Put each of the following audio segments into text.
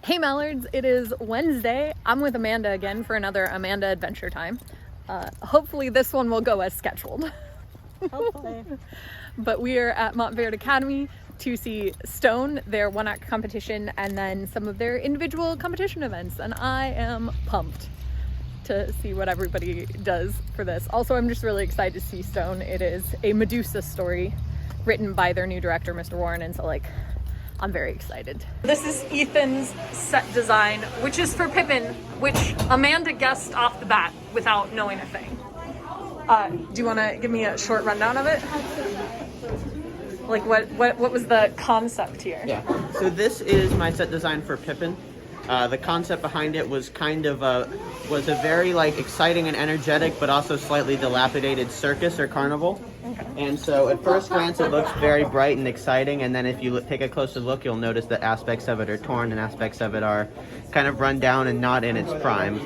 Hey Mallards, it is Wednesday. I'm with Amanda again for another Amanda Adventure Time. Hopefully this one will go as scheduled. Hopefully. But we are at Montverde Academy to see Stone, their one-act competition, and then some of their individual competition events. And I am pumped to see what everybody does for this. Also, I'm just really excited to see Stone. It is a Medusa story written by their new director, Mr. Warren, and so I'm very excited. This is Ethan's set design, which is for Pippin, which Amanda guessed off the bat without knowing a thing. Do you want to give me a short rundown of it? Like what was the concept here? Yeah, so this is my set design for Pippin. The concept behind it was kind of a very exciting and energetic, but also slightly dilapidated circus or carnival. Okay. And so at first glance it looks very bright and exciting, and then if you take a closer look, you'll notice that aspects of it are torn and aspects of it are kind of run down and not in its prime.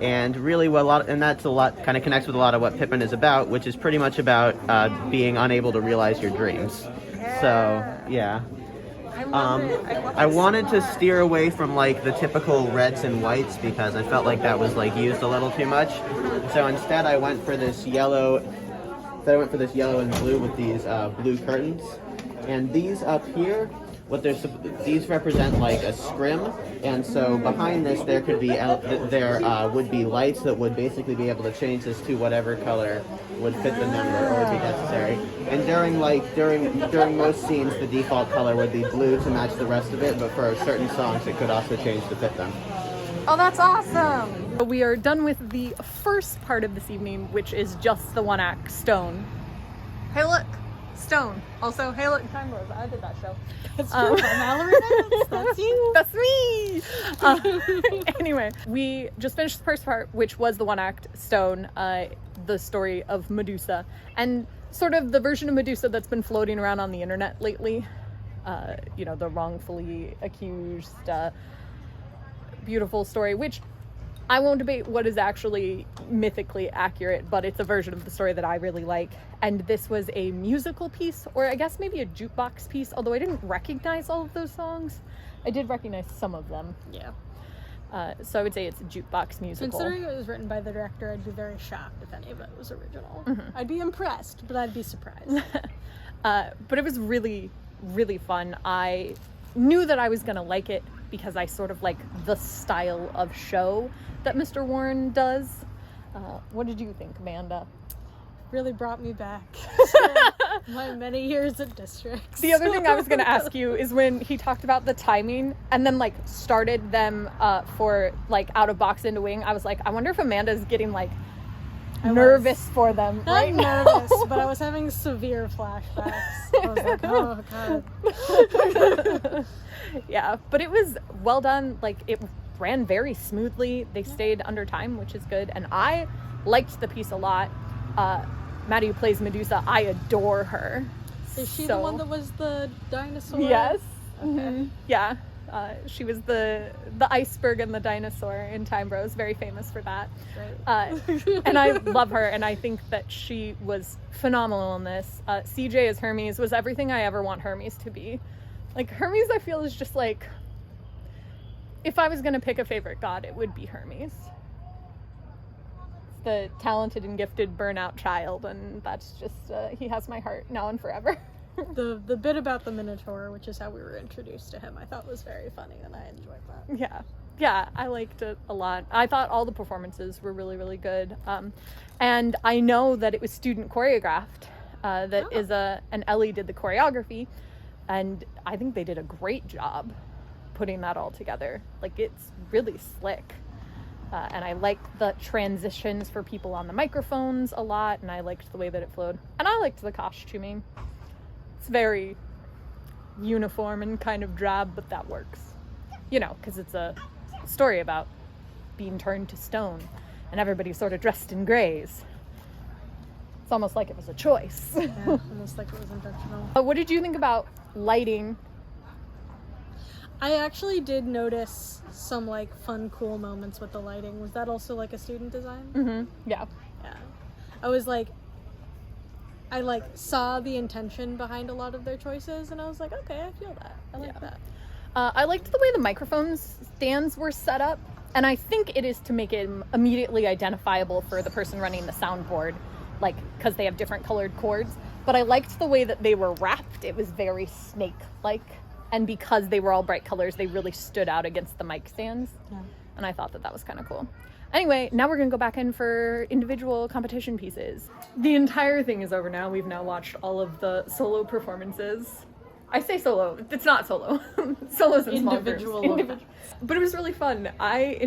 And really that's a lot kind of connects with a lot of what Pippin is about, which is pretty much about being unable to realize your dreams. So yeah. I wanted to steer away from the typical reds and whites because I felt like that was used a little too much. So instead I went for this yellow and blue with these blue curtains. And these up here, these represent a scrim, and so behind this there would be lights that would basically be able to change this to whatever color would fit the number or would be necessary. And during most scenes the default color would be blue to match the rest of it, but for certain songs it could also change to fit them. Oh, that's awesome! We are done with the first part of this evening, which is just the one act Stone. Hey look! Stone. Also, hey look, Time Rose. I did that show. That's true. Mallory, that's you. That's me! Anyway, we just finished the first part, which was the one act Stone, the story of Medusa, and sort of the version of Medusa that's been floating around on the internet lately. The wrongfully accused, beautiful story, which I won't debate what is actually mythically accurate, but it's a version of the story that I really like. And this was a musical piece, or I guess maybe a jukebox piece, although I didn't recognize all of those songs. I did recognize some of them. Yeah. So I would say it's a jukebox musical. Considering it was written by the director, I'd be very shocked if any of it was original. Mm-hmm. I'd be impressed, but I'd be surprised. But it was really, really fun. I knew that I was going to like it because I sort of like the style of show that Mr. Warren does. What did you think, Amanda? Really brought me back to my many years at districts. The other thing I was going to ask you is when he talked about the timing and then started them for out of box into wing, I was like, I wonder if Amanda's getting nervous for them right now. Not nervous, but I was having severe flashbacks. I was like, oh god. Yeah, but it was well done. It ran very smoothly. They stayed under time, which is good, and I liked the piece a lot. Maddie, who plays Medusa, I adore her. Is she the one that was the dinosaur? Yes. Okay. Mm-hmm. Yeah. She was the iceberg and the dinosaur in Time Bros. Very famous for that. Right. And I love her, and I think that she was phenomenal in this. CJ as Hermes was everything I ever want Hermes to be. Hermes, I feel, is just if I was going to pick a favorite god, it would be Hermes. It's the talented and gifted burnout child, and that's just, he has my heart now and forever. The bit about the Minotaur, which is how we were introduced to him, I thought was very funny, and I enjoyed that. Yeah, I liked it a lot. I thought all the performances were really, really good. And I know that it was student choreographed. Is and Ellie did the choreography, and I think they did a great job putting that all together. It's really slick. And I liked the transitions for people on the microphones a lot, and I liked the way that it flowed. And I liked the costuming. It's very uniform and kind of drab, but that works. Because it's a story about being turned to stone, and everybody's sort of dressed in grays. It's almost like it was a choice. Yeah, almost like it was intentional. What did you think about lighting? I actually did notice some fun, cool moments with the lighting. Was that also a student design? Mm-hmm. Yeah. I was I saw the intention behind a lot of their choices, and I was like, okay, I feel that. I like that. I liked the way the microphone stands were set up, and I think it is to make it immediately identifiable for the person running the soundboard, like, because they have different colored cords. But I liked the way that they were wrapped. It was very snake-like, and because they were all bright colors, they really stood out against the mic stands. Yeah. And I thought that was kind of cool. Anyway, now we're going to go back in for individual competition pieces. The entire thing is over now. We've now watched all of the solo performances. I say solo. It's not solo. Solo's in small groups. Individual. But it was really fun. I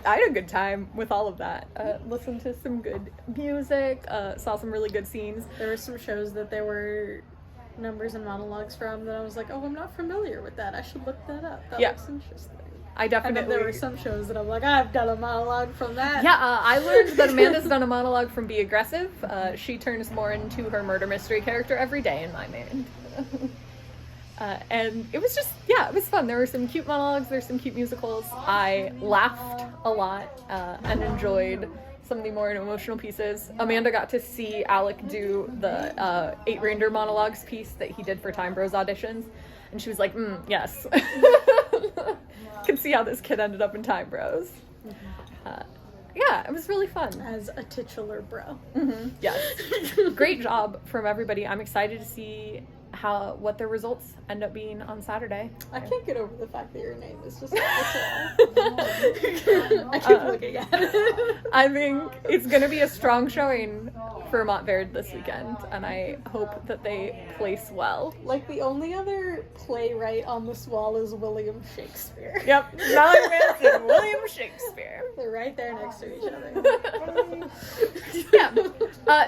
had a good time with all of that. Listened to some good music, saw some really good scenes. There were some shows that there were numbers and monologues from that I was like, oh, I'm not familiar with that. I should look that up. That looks interesting. I definitely. And then there were some shows that I'm like, I've done a monologue from that. Yeah, I learned that Amanda's done a monologue from Be Aggressive. She turns more into her murder mystery character every day in my mind. And it was just, it was fun. There were some cute monologues, there's some cute musicals. I laughed a lot and enjoyed some of the more emotional pieces. Amanda got to see Alec do the 8 Reindeer monologues piece that he did for Time Bros auditions. And she was like, yes. Can see how this kid ended up in Time Bros. It was really fun. As a titular bro. Mm-hmm. Yes. Great job from everybody. I'm excited to see what their results end up being on Saturday. I can't get over the fact that your name is just I keep looking at it. I think it's going to be a strong showing for Montverde this weekend, and I hope that they place well. Like, the only other playwright on this wall is William Shakespeare. Yep, Mallory Manson, William Shakespeare. They're right there next to each other.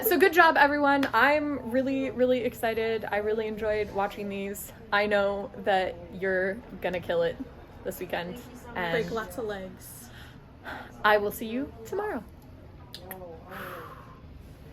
So good job, everyone. I'm really, really excited. I really enjoyed watching these. I know that you're gonna kill it this weekend. And break lots of legs. I will see you tomorrow.